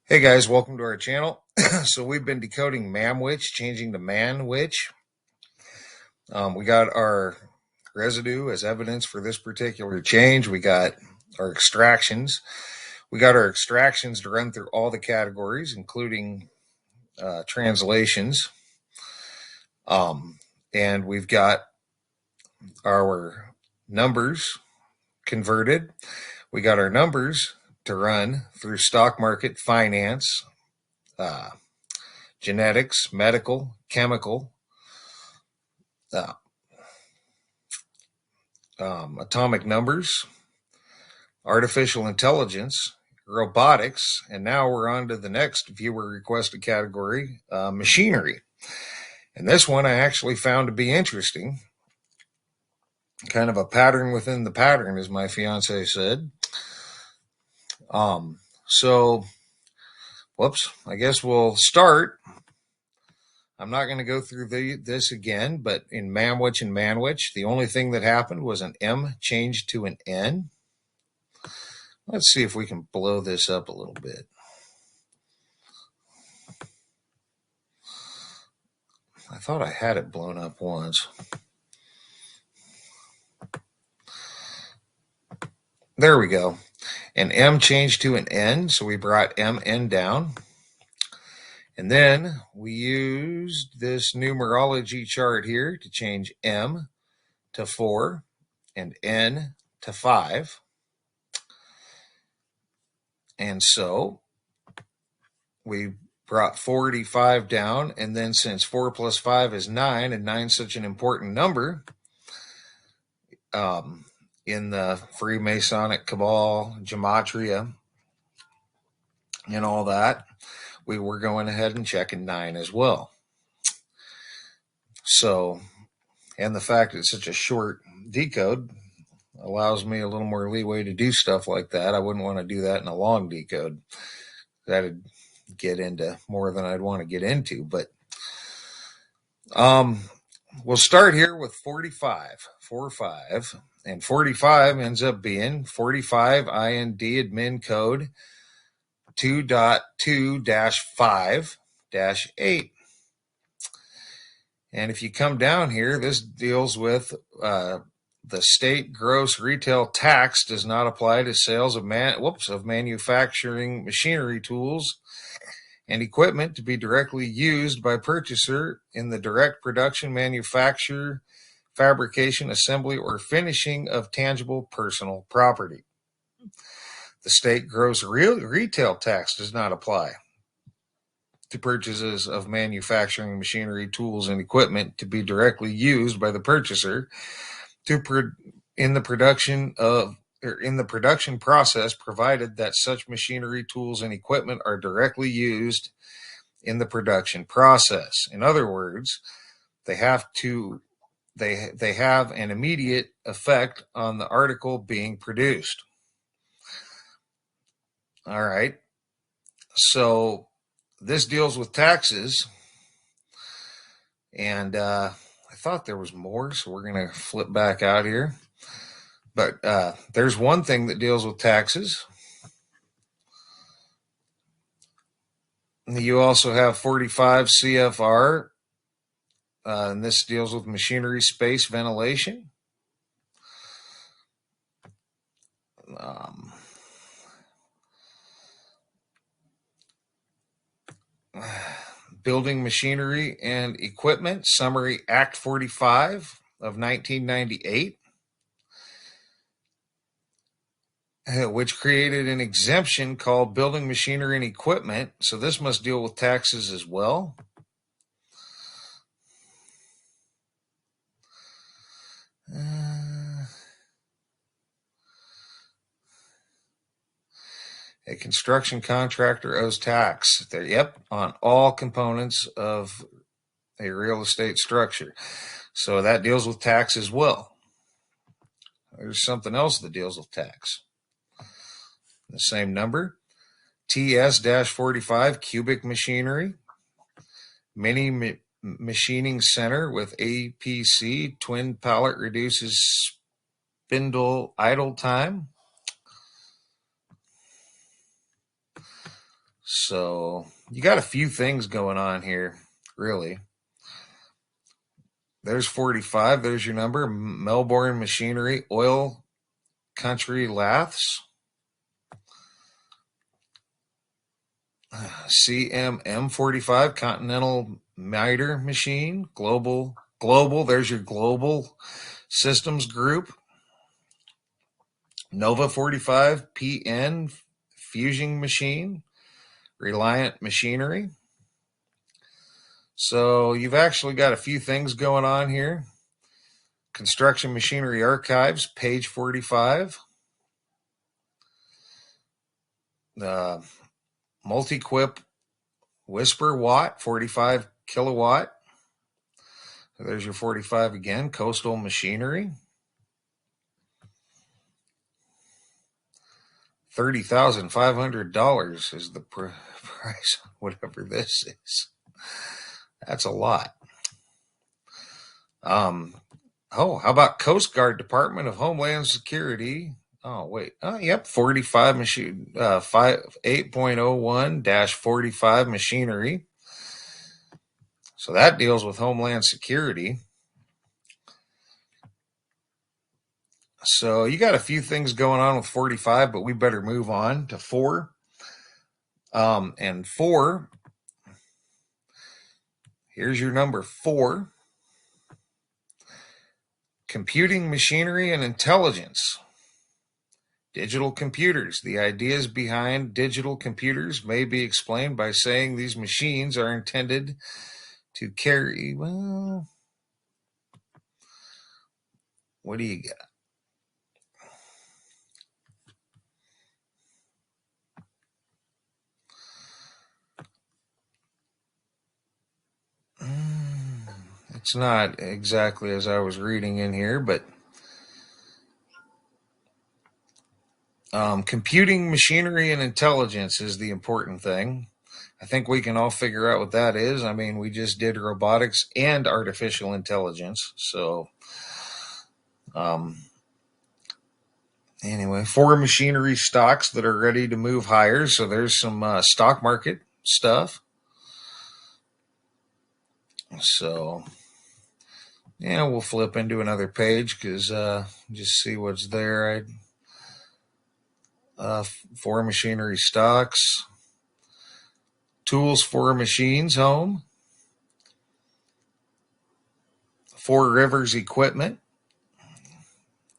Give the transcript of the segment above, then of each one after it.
Hey guys, welcome to our channel. So we've been decoding Mamwich, changing to Manwich. We got our residue as evidence for this particular change. We got our extractions. We got our extractions to run through all the categories, including translations. And we've got our numbers converted. We got our numbers to run through stock market, finance, uh, genetics, medical, chemical, uh, atomic numbers, artificial intelligence, robotics, and now we're on to the next viewer requested category, machinery. And this one I actually found to be interesting. Kind of a pattern within the pattern, as my fiance said. So, whoops, I guess we'll start. I'm not going to go through this again, but in Mamwich and Manwich, the only thing that happened was an M changed to an N. Let's see if we can blow this up a little bit. I thought I had it blown up once. There we go. And M changed to an N, so we brought MN down. And then we used this numerology chart here to change M to 4 and N to 5. And so we brought 45 down, and then since 4 plus 5 is 9, and 9 is such an important number in the Freemasonic cabal, gematria, and all that, we were going ahead and checking 9 as well. So, and the fact that it's such a short decode allows me a little more leeway to do stuff like that. I wouldn't want to do that in a long decode. That'd get into more than I'd want to get into. But we'll start here with 45, 45. And 45 ends up being 45 IND admin code 2.2-5-8. And if you come down here, this deals with the state gross retail tax does not apply to sales of manufacturing machinery, tools, and equipment to be directly used by purchaser in the direct production, manufacture, fabrication, assembly, or finishing of tangible personal property. The state gross retail tax does not apply to purchases of manufacturing machinery, tools, and equipment to be directly used by the purchaser in the production process, provided that such machinery, tools, and equipment are directly used in the production process. In other words, they have an immediate effect on the article being produced. All right. So this deals with taxes, and I thought there was more, so we're going to flip back out here. But there's one thing that deals with taxes. You also have 45 CFR, and this deals with machinery, space, ventilation. Building machinery and equipment, Summary Act 45 of 1998. Which created an exemption called building machinery and equipment. So this must deal with taxes as well. A construction contractor owes tax. Yep, on all components of a real estate structure. So that deals with tax as well. There's something else that deals with tax. The same number, TS-45, cubic machinery, mini machining center with APC, twin pallet reduces spindle idle time. So you got a few things going on here, really. There's 45. There's your number. Melbourne Machinery, Oil Country Laths. CMM 45, Continental Miter Machine. Global. There's your Global Systems Group. Nova 45, PN Fusing Machine. Reliant Machinery. So you've actually got a few things going on here. Construction Machinery Archives, page 45. Multi-Quip Whisper Watt, 45 kilowatt. So there's your 45 again. Coastal Machinery. $30,500 is the price on whatever this is. That's a lot. How about Coast Guard Department of Homeland Security? Oh, wait. Oh, yep. 45 machine, 8.01-45 machinery. So that deals with Homeland Security. So you got a few things going on with 45, but we better move on to 4. And 4, here's your number 4. Computing Machinery and Intelligence. Digital computers. The ideas behind digital computers may be explained by saying these machines are intended to carry, well, what do you got? It's not exactly as I was reading in here, but computing machinery and intelligence is the important thing. I think we can all figure out what that is. I mean, we just did robotics and artificial intelligence. So, anyway, 4 machinery stocks that are ready to move higher. So there's some stock market stuff. So, yeah, we'll flip into another page because just see what's there. 4 machinery stocks. Tools for Machines Home. 4 Rivers Equipment.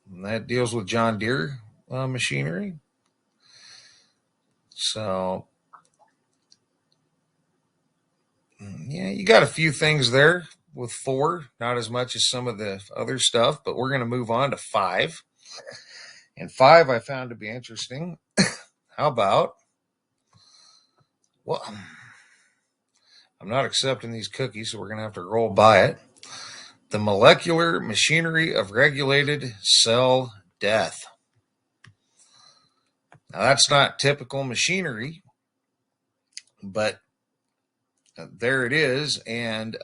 And that deals with John Deere machinery. So, yeah, you got a few things there with 4. Not as much as some of the other stuff, but we're going to move on to 5. And 5 I found to be interesting. How about, well, I'm not accepting these cookies, so we're going to have to roll by it. The molecular machinery of regulated cell death. Now, that's not typical machinery, but there it is. And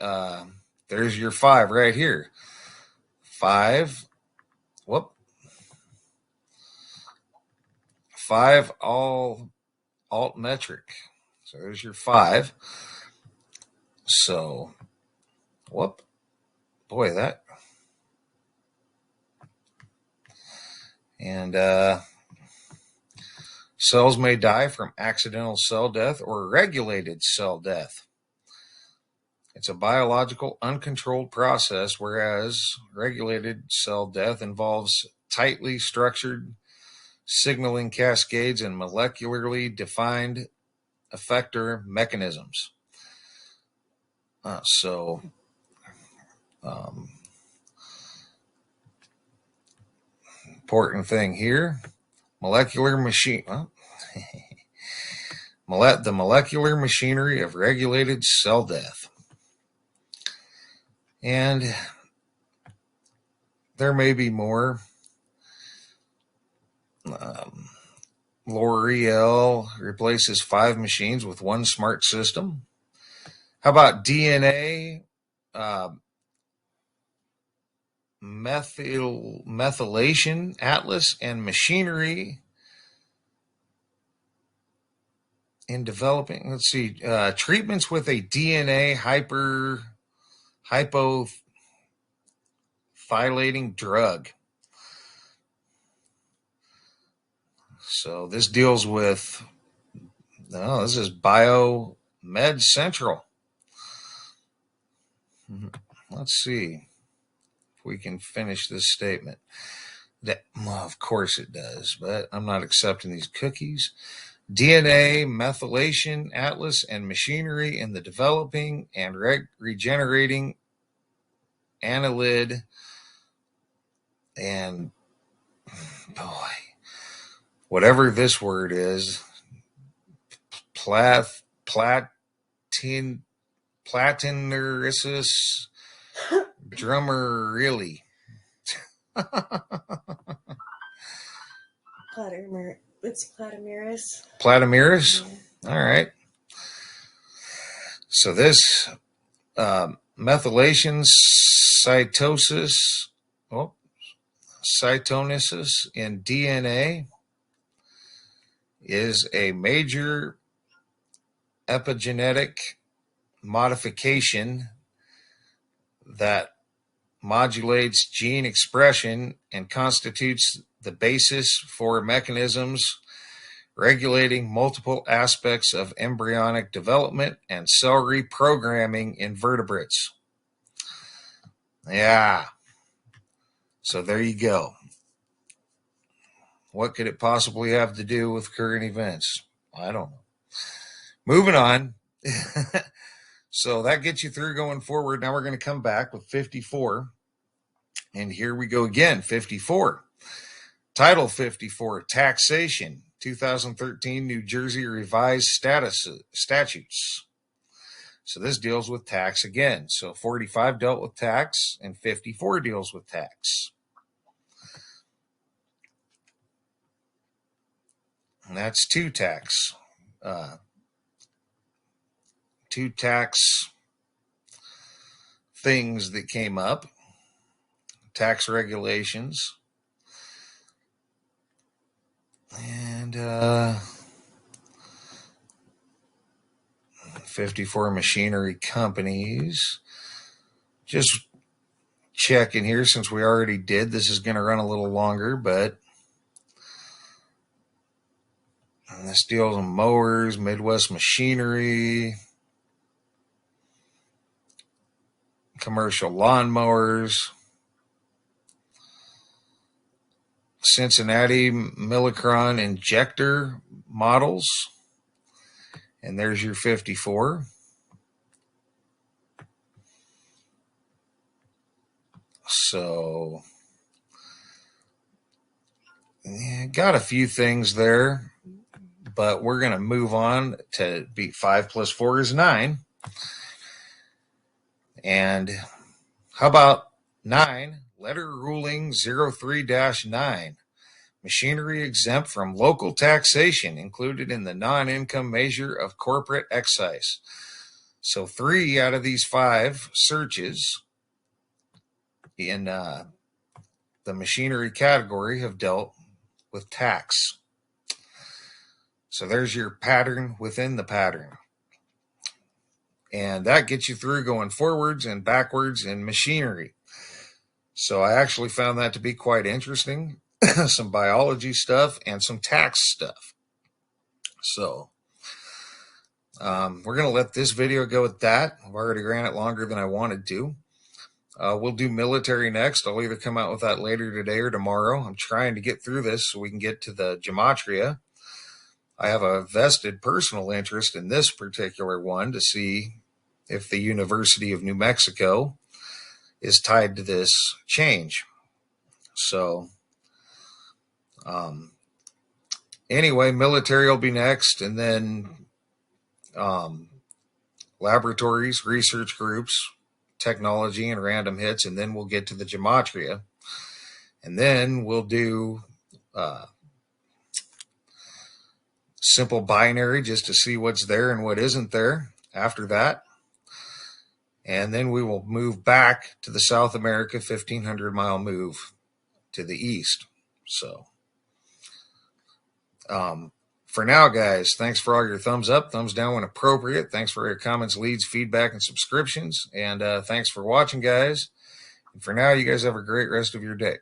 there's your 5 right here. 5 all altmetric. So there's your 5. So, boy, that. And cells may die from accidental cell death or regulated cell death. It's a biological, uncontrolled process, whereas regulated cell death involves tightly structured signaling cascades and molecularly defined effector mechanisms. Important thing here, molecular machine. The molecular machinery of regulated cell death. And there may be more. L'Oreal replaces 5 machines with 1 smart system. How about DNA methylation atlas and machinery in developing, let's see, treatments with a DNA hypothylating drug. So this deals with, no, this is Biomed Central. Let's see if we can finish this statement. Well, of course it does, but I'm not accepting these cookies. DNA, methylation, atlas, and machinery in the developing and regenerating annelid and, boy, whatever this word is, platineris drummerilli. It's Platimiris. Platimiris? Yeah. All right. So this methylation cytonesis in DNA is a major epigenetic modification that modulates gene expression and constitutes the basis for mechanisms regulating multiple aspects of embryonic development and cell reprogramming in vertebrates. Yeah. So there you go. What could it possibly have to do with current events? I don't know. Moving on. So that gets you through going forward. Now we're going to come back with 54. And here we go again, 54. Title 54, Taxation, 2013 New Jersey Revised Statutes. So this deals with tax again. So 45 dealt with tax and 54 deals with tax. And that's two tax things that came up, tax regulations, and 54 machinery companies. Just checking here since we already did. This is going to run a little longer, but this deals on mowers, Midwest Machinery, commercial lawnmowers, Cincinnati Millicron injector models. And there's your 54. So, yeah, got a few things there, but we're going to move on to be 5 plus 4 is 9. And how about 9? Letter ruling 03-9. Machinery exempt from local taxation included in the non-income measure of corporate excise. So 3 out of these 5 searches in the machinery category have dealt with tax. So there's your pattern within the pattern. And that gets you through going forwards and backwards in machinery. So I actually found that to be quite interesting. Some biology stuff and some tax stuff. So we're going to let this video go at that. I've already ran it longer than I wanted to. We'll do military next. I'll either come out with that later today or tomorrow. I'm trying to get through this so we can get to the gematria. I have a vested personal interest in this particular one to see if the University of New Mexico is tied to this change. So anyway, military will be next, and then laboratories, research groups, technology, and random hits, and then we'll get to the gematria. And then we'll do simple binary just to see what's there and what isn't there after that. And then we will move back to the South America 1,500-mile move to the east. So For now, guys, thanks for all your thumbs up, thumbs down when appropriate. Thanks for your comments, leads, feedback, and subscriptions. And thanks for watching, guys. And for now, you guys have a great rest of your day.